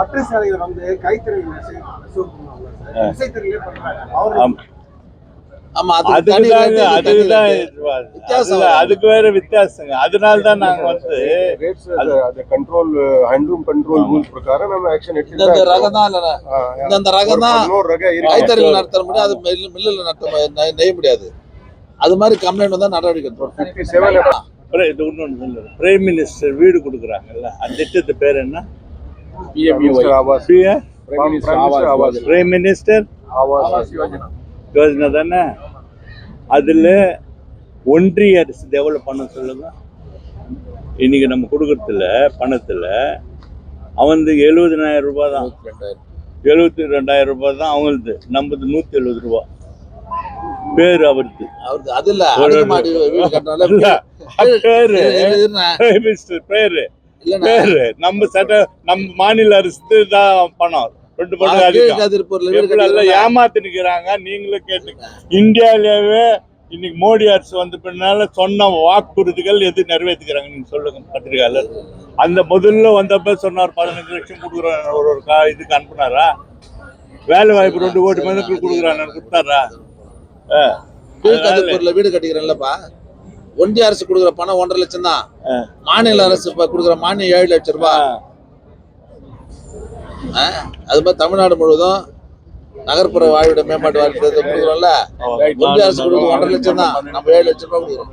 Address சாலைகள் வந்து கைத்தறிகள் விசைத்தறிகளே பண்றாங்க. அதுக்கு வேற வித்தியாசங்க. அதனாலதான் நாங்க வந்து கண்ட்ரோல் ஹேண்ட்லூம் கண்ட்ரோல் ரூல் பிரகாரம் நம்ம ஆக்ஷன் இந்த ரகம் தான் இந்த ரகம் தான் கைத்தறிகள் நடத்த முடியாது, அது மில்லில் நெய்ய முடியாது. அது மாதிரி கம்ப்ளைண்ட் வந்தா நடவடிக்கை எடுத்துரும். பிரைம் மினிஸ்டர் வீடு கொடுக்குறாங்கல்ல, அந்த திட்டத்து பேர் என்ன? பிரைம் மினிஸ்டர் யோஜனா தானே. அதுல ஒன்றிய அரசு டெவலப் பண்ண சொல்லுங்க. இன்னைக்கு நம்ம கொடுக்கறதுல பணத்துல அவன் 70,000 ரூபாய் தான், 72,000 ரூபாய் தான் அவங்களுக்கு. நம்மது 170 ரூபாய். பேரு அவருக்கு அது இல்ல, பேரு பேரு நம்ம சட்ட நம்ம மாநில அரசு தான் பணம் 2 மடங்கு ஏமாத்தி நிக்கிறாங்க. நீங்களும் கேட்டு இந்தியாவிலேயே இன்னைக்கு மோடி அரசு வந்த பின்னால சொன்ன வாக்குறுதிகள் எது நிறைவேற்றுக்கிறாங்க நீங்க சொல்லுங்க பத்திரிகையாளர். அந்த முதல்ல வந்தப்ப சொன்னார் 15 லட்சம் கொடுக்குறோம் ஒரு இதுக்கு அனுப்புனாரா? வேலை வாய்ப்பு 2 கோடி மனுக்கள் கொடுக்குறாங்க, கொடுத்தாரா? வீடு கட்டிக்கிறேன்லப்பா, ஒன்றிய அரசு கொடுக்குற பணம் 1.5 லட்சம் தான். மாநில அரசு கொடுக்குற மானியம் 7 லட்சம் ரூபாய். அது மாதிரி தமிழ்நாடு முழுவதும் நகர்ப்புற வாழ்விட மேம்பாட்டு வாரியத்தை கொடுக்குறோம்ல, ஒன்றிய அரசு கொடுக்குறது 1.5 லட்சம் தான், நம்ம 7 லட்சம் ரூபாய் கொடுக்குறோம்.